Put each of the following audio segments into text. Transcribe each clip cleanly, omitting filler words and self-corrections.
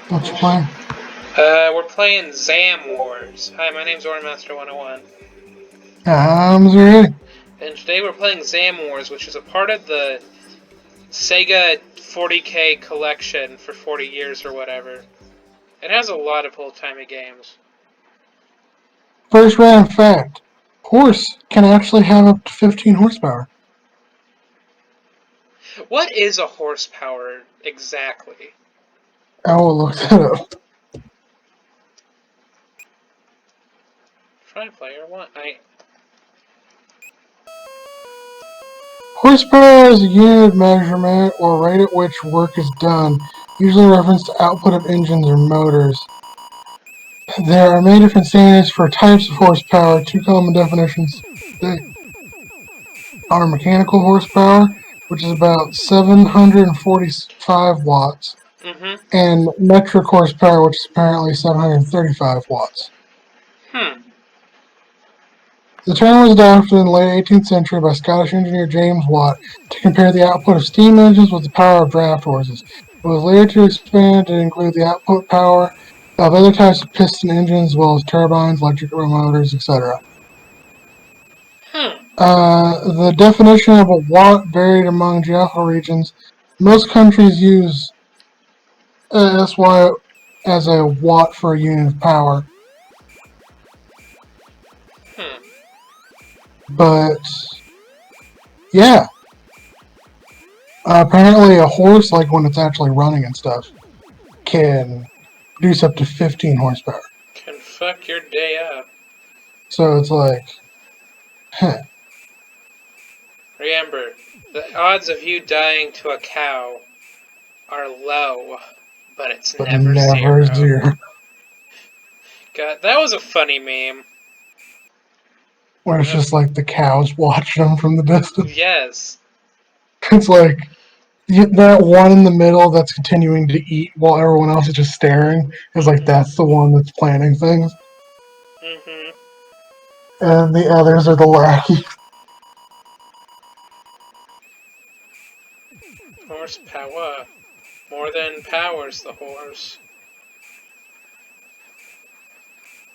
What you playing? We're playing Zam Wars. Hi, my name's Ornmaster101. I'm ready. And today we're playing Zam Wars, which is a part of the Sega 40K collection for 40 years or whatever. It has a lot of old-timey games. First random fact. Horse can actually have up to 15 horsepower. What is a horsepower exactly? I will look that up. Try player one. Horsepower is a unit of measurement or rate at which work is done, usually referenced to output of engines or motors. There are many different standards for types of horsepower. Two common definitions are mechanical horsepower, which is about 745 watts, Mm-hmm. and metric horsepower, which is apparently 735 watts. Hmm. The term was adopted in the late 18th century by Scottish engineer James Watt to compare the output of steam engines with the power of draft horses. It was later to expand to include the output power of other types of piston engines, as well as turbines, electric motors, etc. Hmm. The definition of a watt varied among geographical regions. Most countries use SY as a watt for a unit of power, Hmm. but yeah, apparently a horse, like when it's actually running and stuff, can produce up to 15 horsepower. Can fuck your day up. So it's like, huh, Remember, the odds of you dying to a cow are low, but it's but never never zero. zero. God, that was a funny meme. Where it's just like the cows watching them from the distance. Yes. It's like that one in the middle that's continuing to eat while everyone else is just staring. It's like that's the one that's planning things, Mm-hmm. and the others are the lackeys. Horsepower. More than powers the horse.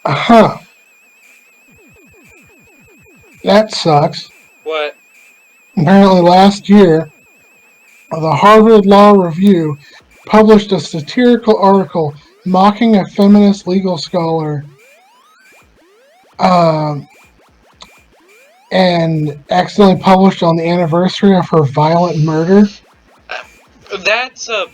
Huh, that sucks. What? Apparently last year, the Harvard Law Review published a satirical article mocking a feminist legal scholar um, and accidentally published on the anniversary of her violent murder. That's a.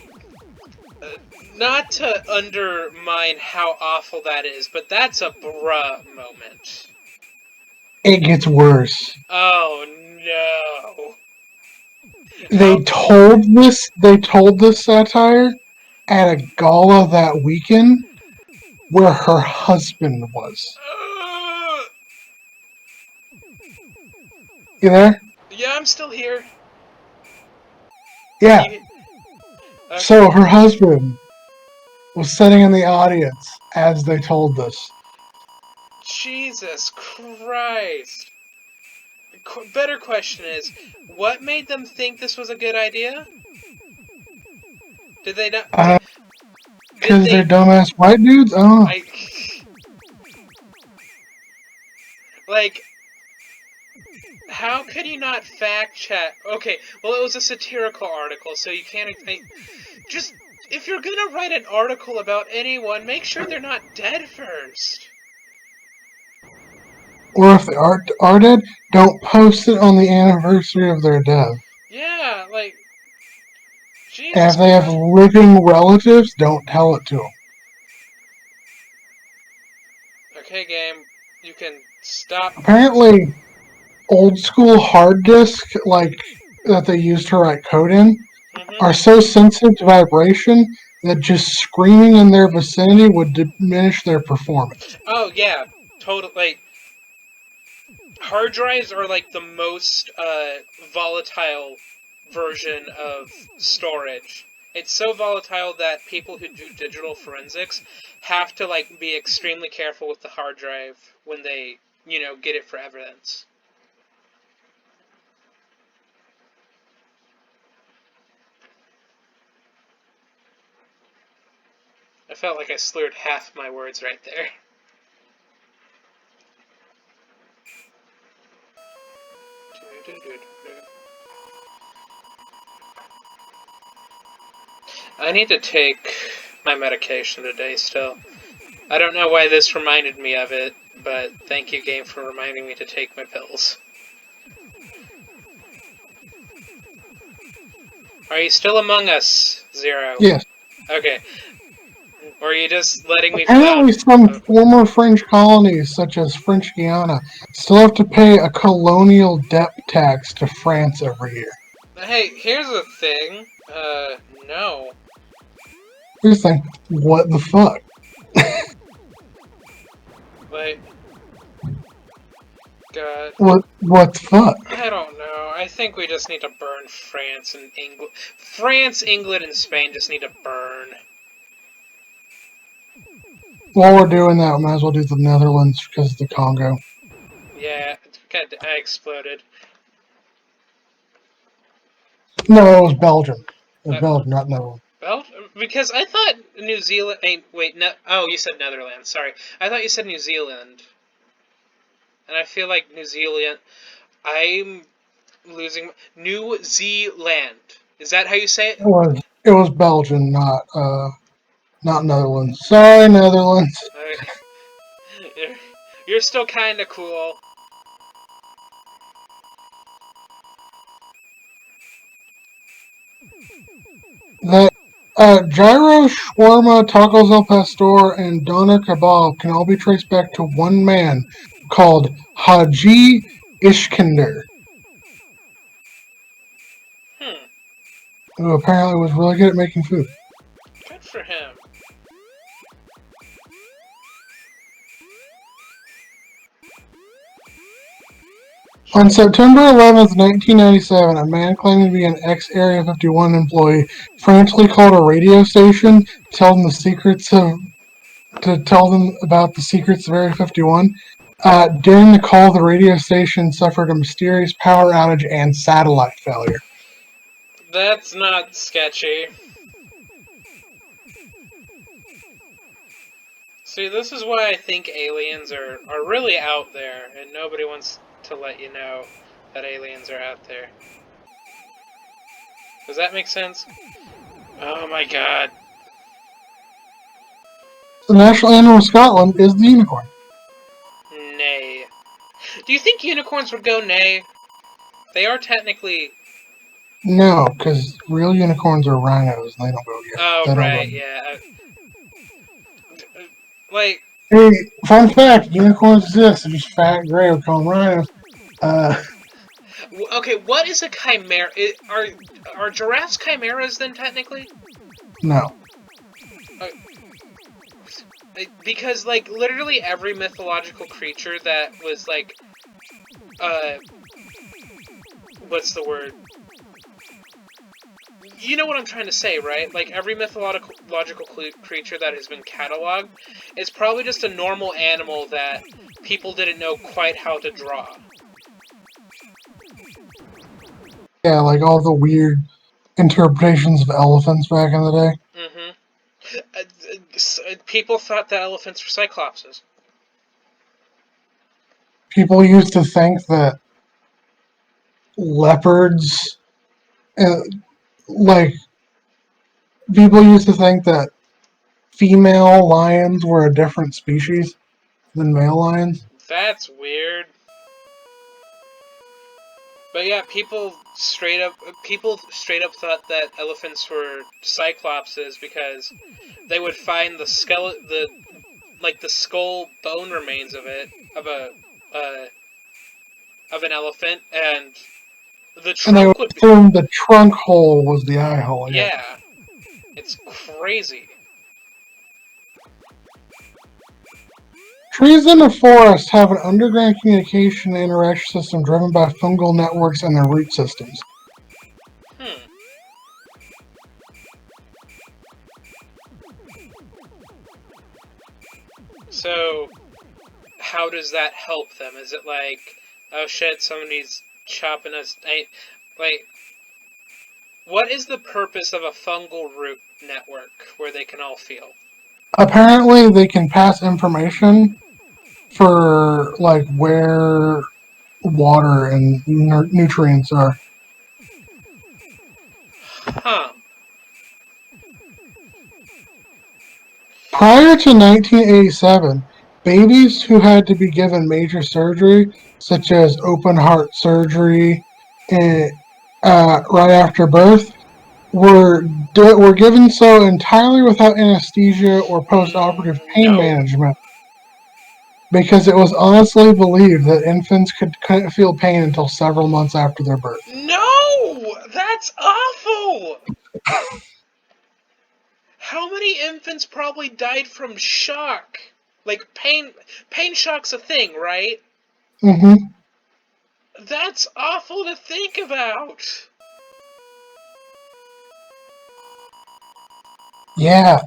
Not to undermine how awful that is, but that's a bruh moment. It gets worse. Oh no. They How. told this satire at a gala that weekend where her husband was. You there? Yeah, I'm still here. Yeah. You, So okay. her husband was sitting in the audience as they told this. Jesus Christ. Better question is, what made them think this was a good idea? Did they not? Did Because they're they? dumbass white dudes? I don't know. I like. How could you not fact check? Okay, well, it was a satirical article, so you can't. Just if you're gonna write an article about anyone, make sure they're not dead first. Or if they are dead, don't post it on the anniversary of their death. Yeah, like And Jesus if they have Christ. living relatives, don't tell it to them. Okay, game, you can stop. Apparently, old school hard disk like that they used to write code in Mm-hmm. are so sensitive to vibration that just screaming in their vicinity would diminish their performance. Oh yeah, totally. Like hard drives are like the most volatile version of storage. It's so volatile that people who do digital forensics have to like be extremely careful with the hard drive when they, get it for evidence. I felt like I slurred half my words right there. I need to take my medication today still. I don't know why this reminded me of it, but thank you, game, for reminding me to take my pills. Are you still among us, Zero? Yes. Okay. Or are you just letting me Apparently, flout? some former French colonies, such as French Guiana, still have to pay a colonial debt tax to France every year. Hey, here's the thing. No. Here's the thing. What the fuck? Like, God. What the fuck? I don't know. I think we just need to burn France and England. France, England, and Spain just need to burn. While we're doing that, we might as well do the Netherlands because of the Congo. Yeah, God, I exploded. No, it was Belgium. It was Belgium, not Netherlands. Well, because I thought New Zealand. Wait, no. Oh, you said Netherlands. Sorry, I thought you said New Zealand. And I feel like New Zealand. I'm losing. New Zealand. Is that how you say it? It was Belgium, not Netherlands. Sorry, Netherlands. You're still kind of cool. That gyro, shawarma, tacos al pastor, and doner kebab can all be traced back to one man called Haji Iskender, who apparently was really good at making food. Good for him. On September 11th, 1997, a man claiming to be an ex-Area 51 employee frantically called a radio station to tell them about the secrets of Area 51. During the call, the radio station suffered a mysterious power outage and satellite failure. That's not sketchy. See, this is why I think aliens are really out there, and nobody wants to let you know that aliens are out there. Does that make sense? Oh my god. The national animal of Scotland is the unicorn. Nay. Do you think unicorns would go nay? They are technically... No, because real unicorns are rhinos, and they don't go yet. Oh, They don't right, go. yeah. Like... Hey, fun fact: unicorns exist. They're just fat, gray. We call them rhinos. Okay, what is a chimera? Are giraffes chimeras then, technically? No. Because, like, literally every mythological creature that was, like, what's the word? You know what I'm trying to say, right? Like, every mythological creature that has been cataloged is probably just a normal animal that people didn't know quite how to draw. Yeah, like all the weird interpretations of elephants back in the day. People thought that elephants were cyclopses. People used to think that leopards, like, people used to think that female lions were a different species than male lions. That's weird. But yeah, people straight up thought that elephants were cyclopses because they would find the skull bone remains of an elephant, and the And they would trunk would be... assume the trunk hole was the eye hole. Yeah, it's crazy. Trees in the forest have an underground communication and interaction system driven by fungal networks and their root systems. So, how does that help them? Is it like, oh shit, somebody's chopping us... like, what is the purpose of a fungal root network where they can all feel? Apparently, they can pass information for like where water and nutrients are. Huh. Prior to 1987, babies who had to be given major surgery, such as open heart surgery, eh, right after birth, were given so entirely without anesthesia or post-operative pain No. management because it was honestly believed that infants couldn't feel pain until several months after their birth. No! That's awful! How many infants probably died from shock? Like, pain shock's a thing, right? Mm-hmm. That's awful to think about! Yeah.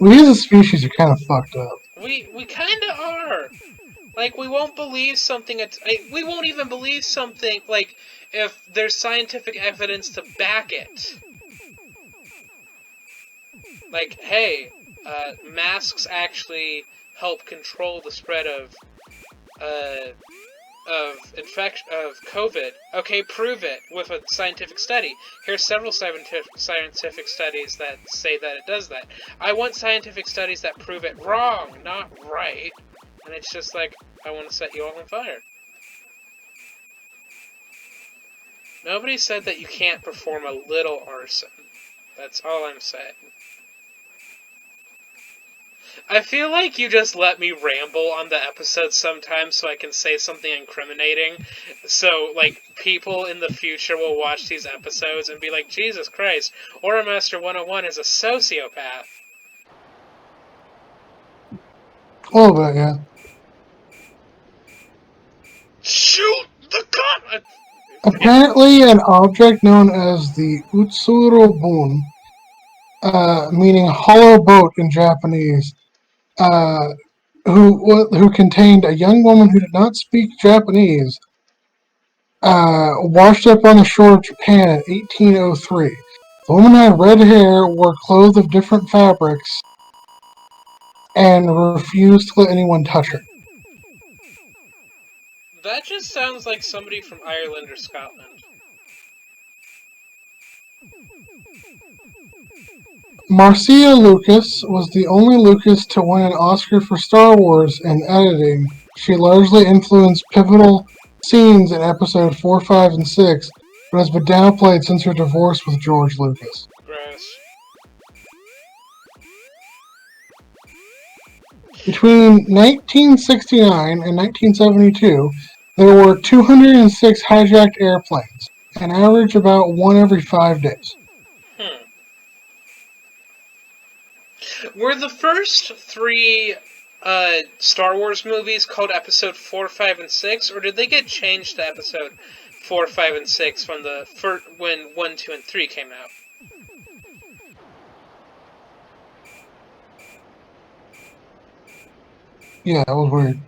We as a species are kind of fucked up. We kinda are! Like, we won't believe something, we won't even believe something, like, if there's scientific evidence to back it. Like, hey, masks actually help control the spread of COVID. Okay, prove it with a scientific study. Here's several scientific studies that say that it does that. I want scientific studies that prove it wrong, not right. And it's just like, I want to set you all on fire. Nobody said that you can't perform a little arson. That's all I'm saying. I feel like you just let me ramble on the episode sometimes so I can say something incriminating. So, like, people in the future will watch these episodes and be like, Jesus Christ, Aura Master 101 is a sociopath. A little bit, yeah. Shoot the gun! Apparently, an object known as the Utsurobun, meaning hollow boat in Japanese, who contained a young woman who did not speak Japanese, washed up on the shore of Japan in 1803. The woman had red hair, wore clothes of different fabrics, and refused to let anyone touch her. That just sounds like somebody from Ireland or Scotland. Marcia Lucas was the only Lucas to win an Oscar for Star Wars in editing. She largely influenced pivotal scenes in episode 4, 5, and 6, but has been downplayed since her divorce with George Lucas. Gross. Between 1969 and 1972, there were 206 hijacked airplanes, an average about one every 5 days. Were the first three Star Wars movies called Episode 4, 5, and 6, or did they get changed to Episode 4, 5, and 6 from when 1, 2, and 3 came out? Yeah, that was weird.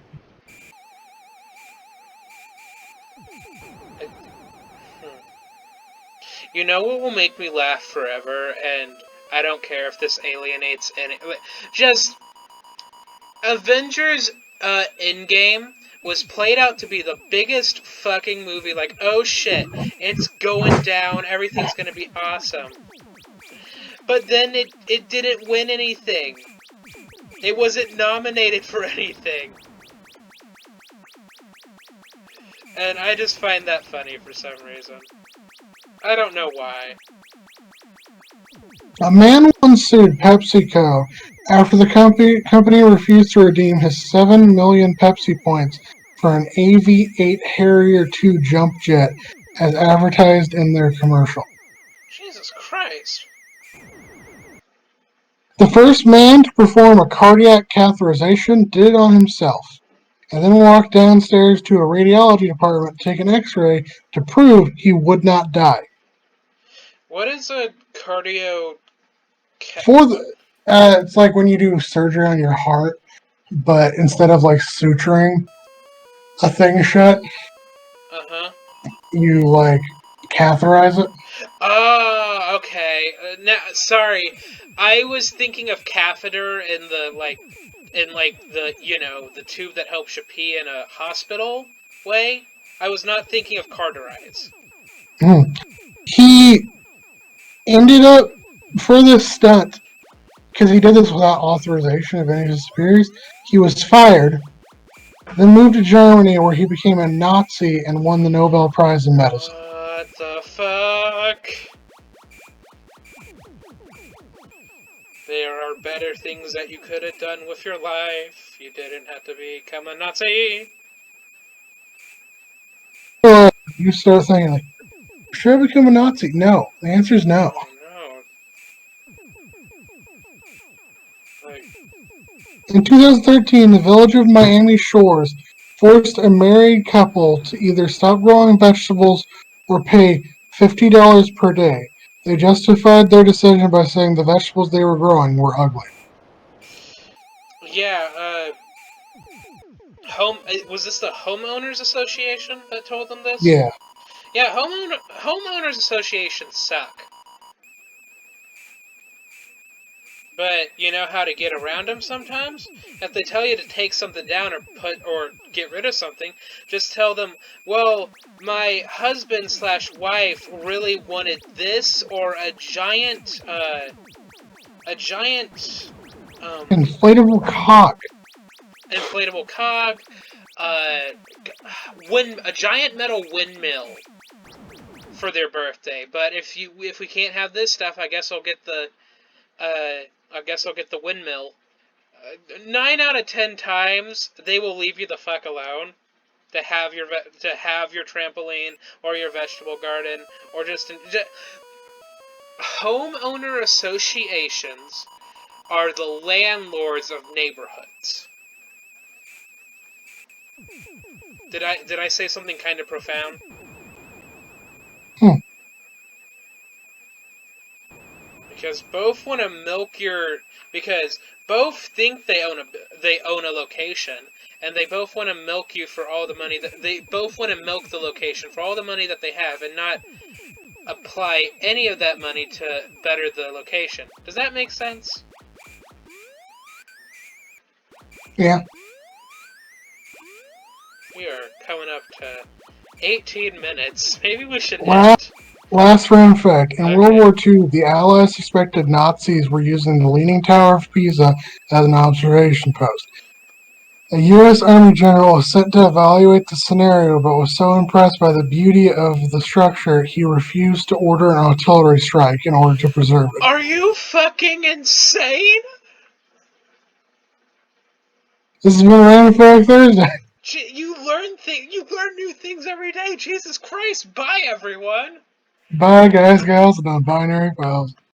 You know what will make me laugh forever, and I don't care if this alienates any... Just... Avengers Endgame was played out to be the biggest fucking movie, like, oh shit, it's going down, everything's gonna be awesome. But then it didn't win anything. It wasn't nominated for anything. And I just find that funny for some reason. I don't know why. A man once sued PepsiCo after the company refused to redeem his 7 million Pepsi points for an AV-8 Harrier II jump jet as advertised in their commercial. Jesus Christ. The first man to perform a cardiac catheterization did it on himself, and then walked downstairs to a radiology department to take an x-ray to prove he would not die. What is a cardio... It's like when you do surgery on your heart, but instead of like suturing a thing shut, Uh-huh. you like catheterize it. Ah, Okay. Now, sorry, I was thinking of catheter in the the tube that helps you pee in a hospital way. I was not thinking of cauterize. He ended up, for this stunt, because he did this without authorization of any of his superiors, he was fired, then moved to Germany where he became a Nazi and won the Nobel Prize in Medicine. What the fuck? There are better things that you could have done with your life. You didn't have to become a Nazi. So you start thinking, like, should I become a Nazi? No. The answer is no. Oh no. Like, In 2013, the village of Miami Shores forced a married couple to either stop growing vegetables or pay $50 per day. They justified their decision by saying the vegetables they were growing were ugly. yeah, was this the homeowners association that told them this? Yeah. Yeah, homeowners associations suck. But you know how to get around them sometimes? If they tell you to take something down or get rid of something, just tell them, well, my husband / wife really wanted this, or a giant Inflatable cock. inflatable cock, uh, a giant metal windmill for their birthday. But if we can't have this stuff, I guess I'll get the windmill. 9 out of 10 times they will leave you the fuck alone to have your trampoline or your vegetable garden or just homeowner associations are the landlords of neighborhoods. Did I say something kind of profound? Because both want to both think they own a location, and they both want to milk you for all the money that they both want to milk the location for all the money that they have, and not apply any of that money to better the location. Does that make sense? Yeah. We are coming up to 18 minutes. Maybe we should end. Last random fact. In Okay. World War II, the Allies suspected Nazis were using the Leaning Tower of Pisa as an observation post. A U.S. Army general was sent to evaluate the scenario, but was so impressed by the beauty of the structure, he refused to order an artillery strike in order to preserve it. Are you fucking insane? This has been Random Fact Thursday. You learn new things every day. Jesus Christ! Bye, everyone. Bye, guys, gals, and non-binary files.